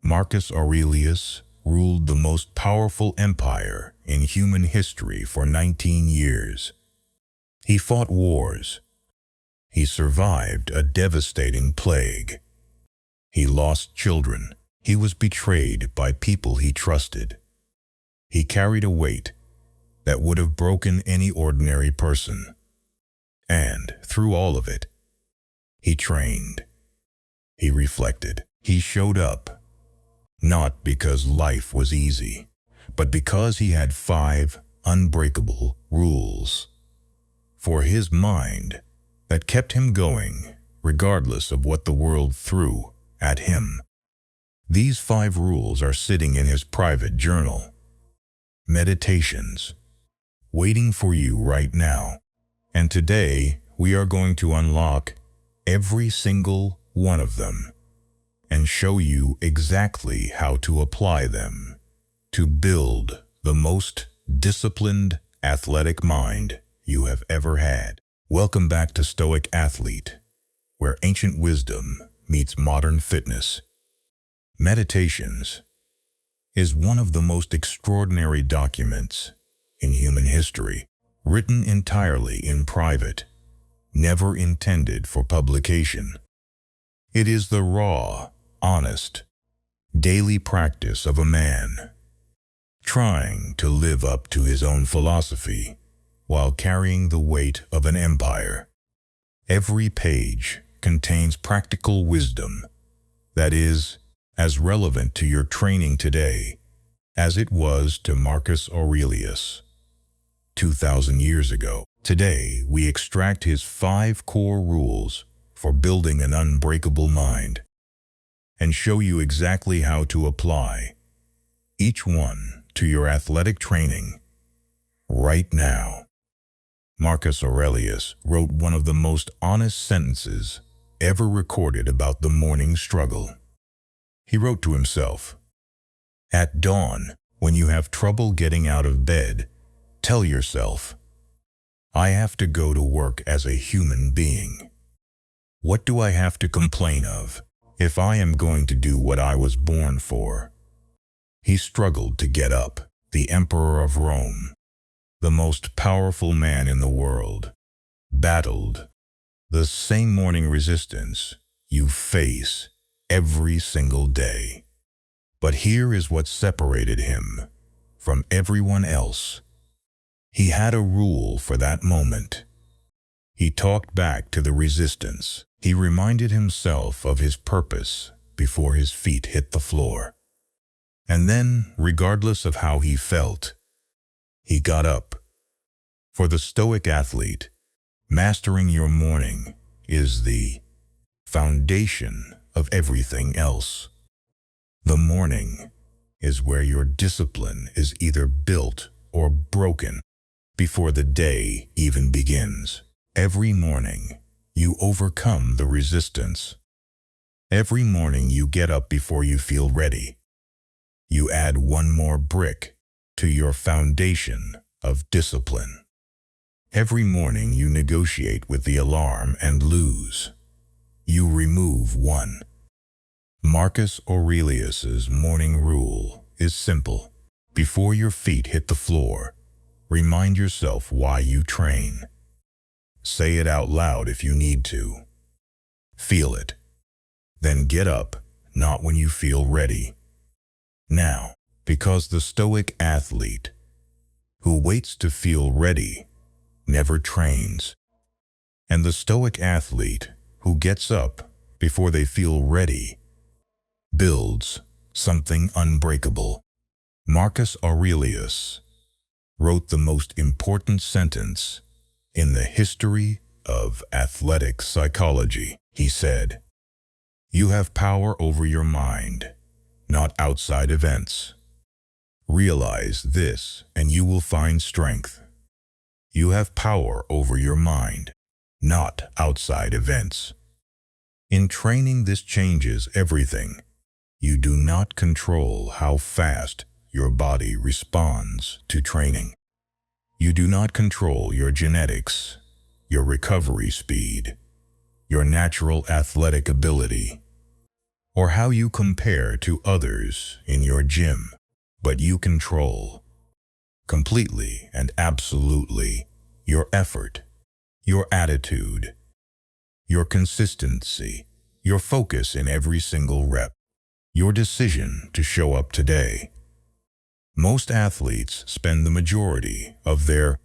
Marcus Aurelius ruled the most powerful empire in human history for 19 years. He fought wars. He survived a devastating plague. He lost children. He was betrayed by people he trusted. He carried a weight that would have broken any ordinary person. And through all of it, he trained. He reflected. He showed up, not because life was easy, but because he had 5 unbreakable rules for his mind that kept him going regardless of what the world threw at him. These 5 rules are sitting in his private journal, Meditations, waiting for you right now. And today we are going to unlock every single one of them and show you exactly how to apply them to build the most disciplined, athletic mind you have ever had. Welcome back to Stoic Athlete, where ancient wisdom meets modern fitness. Meditations is one of the most extraordinary documents in human history, written entirely in private, never intended for publication. It is the raw, honest, daily practice of a man trying to live up to his own philosophy while carrying the weight of an empire. Every page contains practical wisdom that is as relevant to your training today as it was to Marcus Aurelius 2,000 years ago. Today, we extract his 5 core rules for building an unbreakable mind and show you exactly how to apply each one to your athletic training right now. Marcus Aurelius wrote one of the most honest sentences ever recorded about the morning struggle. He wrote to himself, "At dawn, when you have trouble getting out of bed, tell yourself, I have to go to work as a human being. What do I have to complain of if I am going to do what I was born for?" He struggled to get up. The Emperor of Rome, the most powerful man in the world, battled the same morning resistance you face every single day. But here is what separated him from everyone else. He had a rule for that moment. He talked back to the resistance. He reminded himself of his purpose before his feet hit the floor. And then, regardless of how he felt, he got up. For the Stoic athlete, mastering your morning is the foundation of everything else. The morning is where your discipline is either built or broken before the day even begins. Every morning, you overcome the resistance. Every morning you get up before you feel ready. You add one more brick to your foundation of discipline. Every morning you negotiate with the alarm and lose. You remove one. Marcus Aurelius's morning rule is simple. Before your feet hit the floor, remind yourself why you train. Say it out loud if you need to. Feel it. Then get up, not when you feel ready. Now, because the Stoic athlete who waits to feel ready never trains, and the Stoic athlete who gets up before they feel ready builds something unbreakable. Marcus Aurelius wrote the most important sentence in the history of athletic psychology. He said, "You have power over your mind, not outside events. Realize this and you will find strength. You have power over your mind, not outside events." In training, this changes everything. You do not control how fast your body responds to training. You do not control your genetics, your recovery speed, your natural athletic ability. or how you compare to others in your gym, but you control completely and absolutely your effort, your attitude, your consistency, your focus in every single rep, your decision to show up today. Most athletes spend the majority of their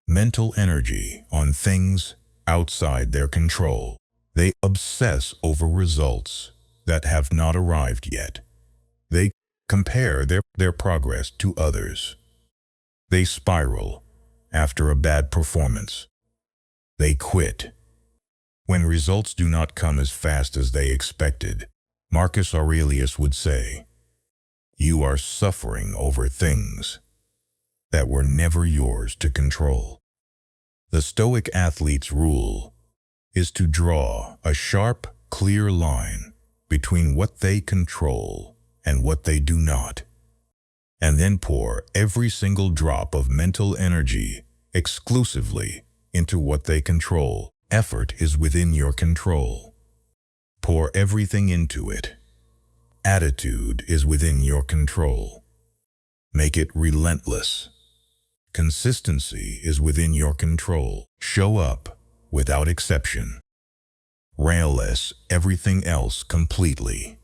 mental energy on things outside their control. They obsess over results that have not arrived yet. They compare their progress to others. They spiral after a bad performance. They quit when results do not come as fast as they expected. Marcus Aurelius would say, "You are suffering over things that were never yours to control." The Stoic athlete's rule is to draw a sharp, clear line between what they control and what they do not, and then pour every single drop of mental energy exclusively into what they control. Effort is within your control. Pour everything into it. Attitude is within your control. Make it relentless. Consistency is within your control. Show up without exception. Railless everything else completely.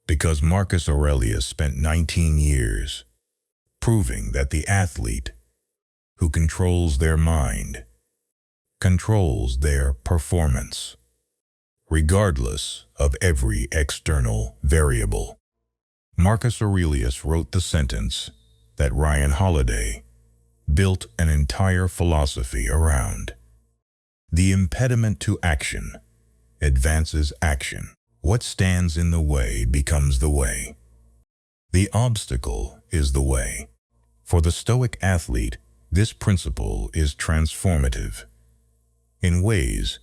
Because Marcus Aurelius spent 19 years proving that the athlete who controls their mind controls their performance, regardless of every external variable. Marcus Aurelius wrote the sentence that Ryan Holiday built an entire philosophy around. The impediment to action advances action. What stands in the way becomes the way. The obstacle is the way. For the Stoic athlete, this principle is transformative in ways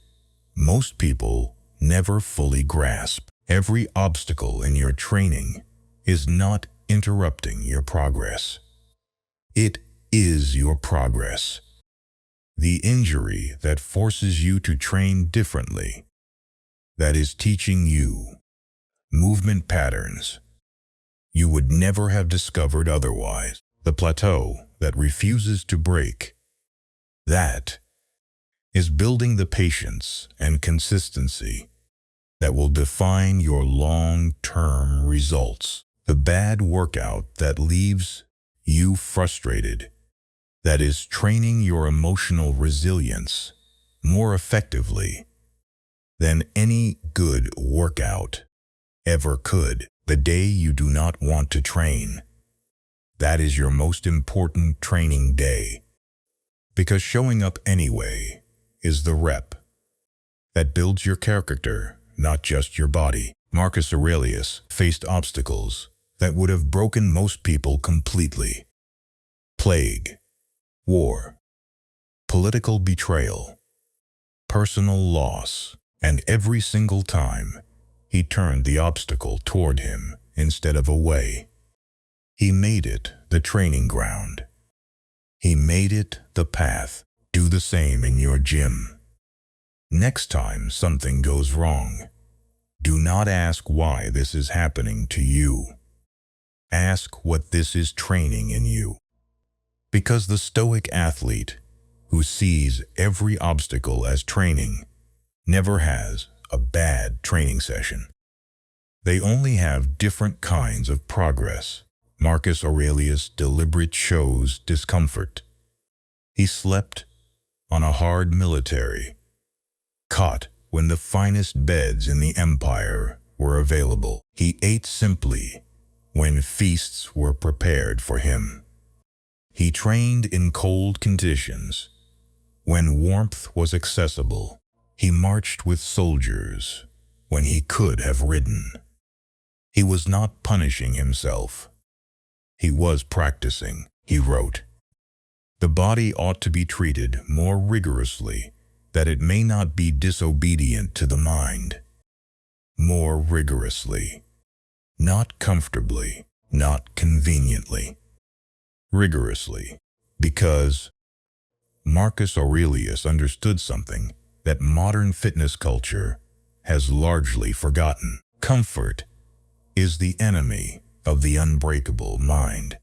most people never fully grasp. Every obstacle in your training is not interrupting your progress. It is your progress. The injury that forces you to train differently, that is teaching you movement patterns you would never have discovered otherwise. The plateau that refuses to break, that is building the patience and consistency that will define your long-term results. The bad workout that leaves you frustrated, that is training your emotional resilience more effectively than any good workout ever could. The day you do not want to train, that is your most important training day. Because showing up anyway is the rep that builds your character, not just your body. Marcus Aurelius faced obstacles that would have broken most people completely. Plague, war, political betrayal, personal loss, and every single time he turned the obstacle toward him instead of away. He made it the training ground. He made it the path. Do the same in your gym. Next time something goes wrong, do not ask why this is happening to you. Ask what this is training in you. Because the Stoic athlete, who sees every obstacle as training, never has a bad training session. They only have different kinds of progress. Marcus Aurelius deliberately chose discomfort. He slept on a hard military cot when the finest beds in the empire were available. He ate simply when feasts were prepared for him. He trained in cold conditions when warmth was accessible. He marched with soldiers when he could have ridden. He was not punishing himself. He was practicing. He wrote, "The body ought to be treated more rigorously, that it may not be disobedient to the mind. More rigorously. Not comfortably, not conveniently. Rigorously." Because Marcus Aurelius understood something that modern fitness culture has largely forgotten. Comfort is the enemy of the unbreakable mind.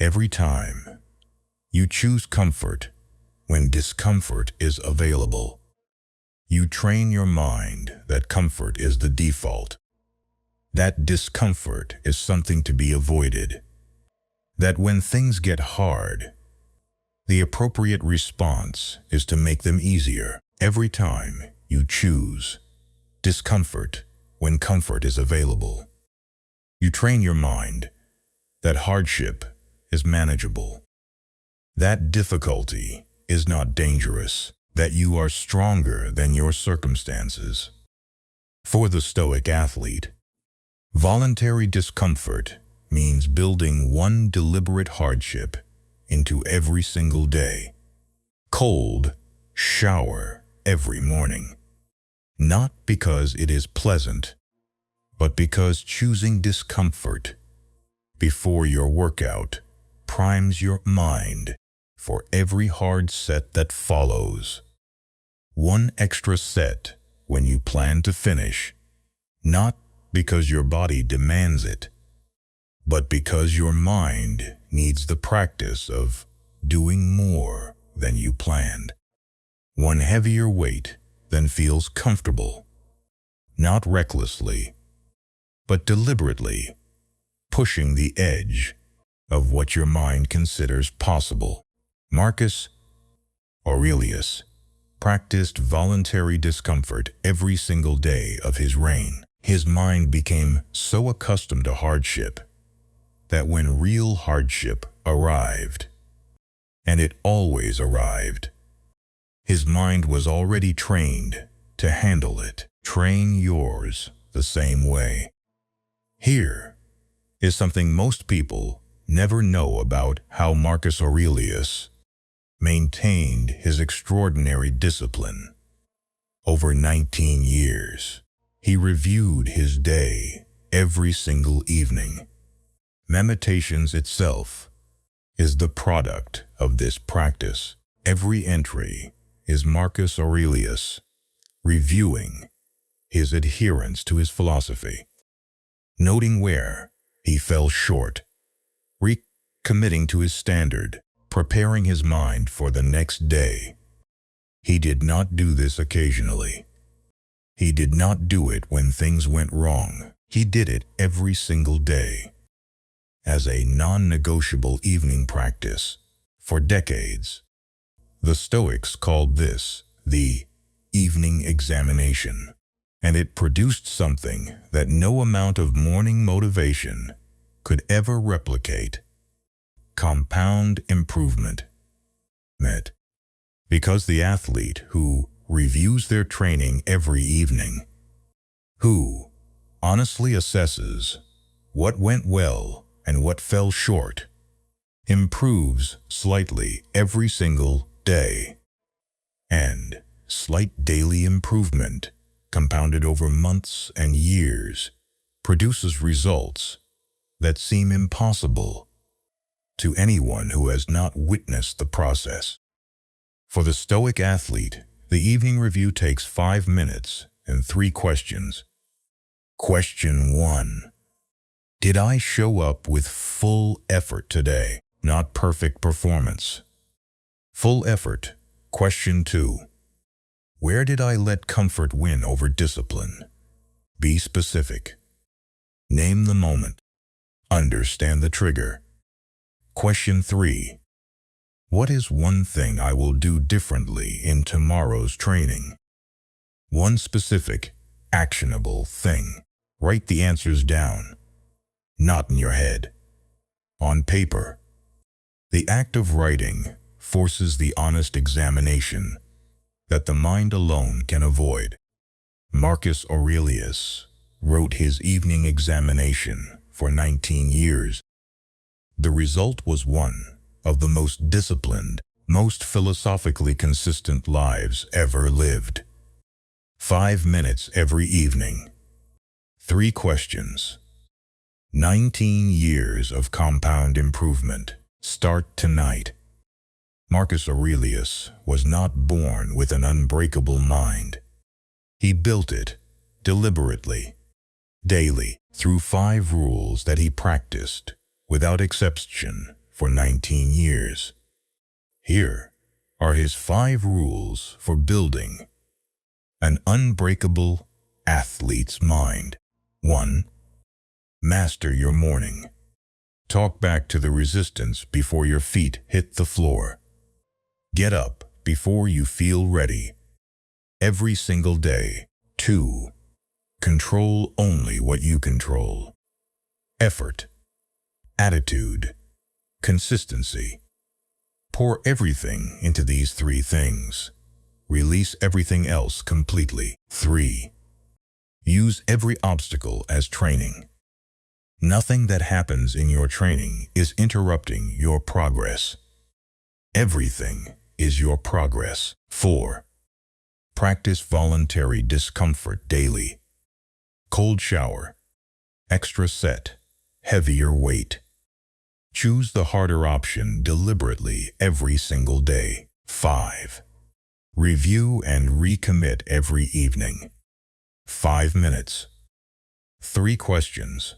Every time you choose comfort when discomfort is available, you train your mind that comfort is the default, that discomfort is something to be avoided, that when things get hard, the appropriate response is to make them easier. Every time you choose discomfort when comfort is available, you train your mind that hardship is manageable, that difficulty is not dangerous, that you are stronger than your circumstances. For the Stoic athlete, voluntary discomfort means building one deliberate hardship into every single day. Cold shower every morning, not because it is pleasant, but because choosing discomfort before your workout primes your mind for every hard set that follows. One extra set when you plan to finish, not because your body demands it, but because your mind needs the practice of doing more than you planned. One heavier weight than feels comfortable, not recklessly, but deliberately pushing the edge of what your mind considers possible. Marcus Aurelius practiced voluntary discomfort every single day of his reign. His mind became so accustomed to hardship that when real hardship arrived, and it always arrived, his mind was already trained to handle it. Train yours the same way. Here is something most people never know about how Marcus Aurelius maintained his extraordinary discipline. Over 19 years, he reviewed his day every single evening. Meditations itself is the product of this practice. Every entry is Marcus Aurelius reviewing his adherence to his philosophy, noting where he fell short, recommitting to his standard, preparing his mind for the next day. He did not do this occasionally. He did not do it when things went wrong. He did it every single day as a non-negotiable evening practice. For decades, the Stoics called this the evening examination, and it produced something that no amount of morning motivation could ever replicate: compound improvement. Because the athlete who reviews their training every evening, who honestly assesses what went well and what fell short, improves slightly every single day. And slight daily improvement, compounded over months and years, produces results that seem impossible to anyone who has not witnessed the process. For the Stoic athlete, the evening review takes 5 minutes and 3 questions. Question 1. Did I show up with full effort today? Not perfect performance. Full effort. Question 2. Where did I let comfort win over discipline? Be specific. Name the moment. Understand the trigger. Question 3. What is one thing I will do differently in tomorrow's training? One specific, actionable thing. Write the answers down, not in your head, on paper. The act of writing forces the honest examination that the mind alone can avoid. Marcus Aurelius wrote his evening examination for 19 years. The result was one of the most disciplined, most philosophically consistent lives ever lived. 5 minutes every evening. 3 questions. 19 years of compound improvement. Start tonight. Marcus Aurelius was not born with an unbreakable mind. He built it deliberately, daily through 5 rules that he practiced without exception for 19 years. Here are his 5 rules for building an unbreakable athlete's mind. 1. Master your morning. Talk back to the resistance before your feet hit the floor. Get up before you feel ready. Every single day. 2. Control only what you control. Effort, attitude, consistency. Pour everything into these 3 things. Release everything else completely. 3. Use every obstacle as training. Nothing that happens in your training is interrupting your progress. Everything is your progress. 4. Practice voluntary discomfort daily. Cold shower, extra set, heavier weight. Choose the harder option deliberately every single day. 5. Review and recommit every evening. 5 minutes. 3 questions.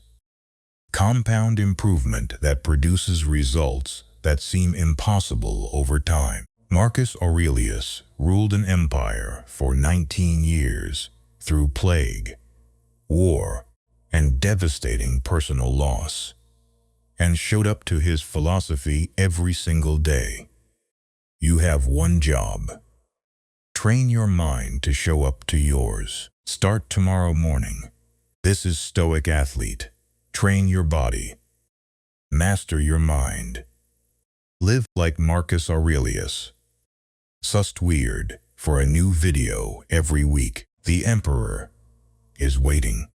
Compound improvement that produces results that seem impossible over time. Marcus Aurelius ruled an empire for 19 years through plague, war, and devastating personal loss, and showed up to his philosophy every single day. You have one job. Train your mind to show up to yours. Start tomorrow morning. This is Stoic Athlete. Train your body. Master your mind. Live like Marcus Aurelius. Sussed Weird for a new video every week. The Emperor is waiting.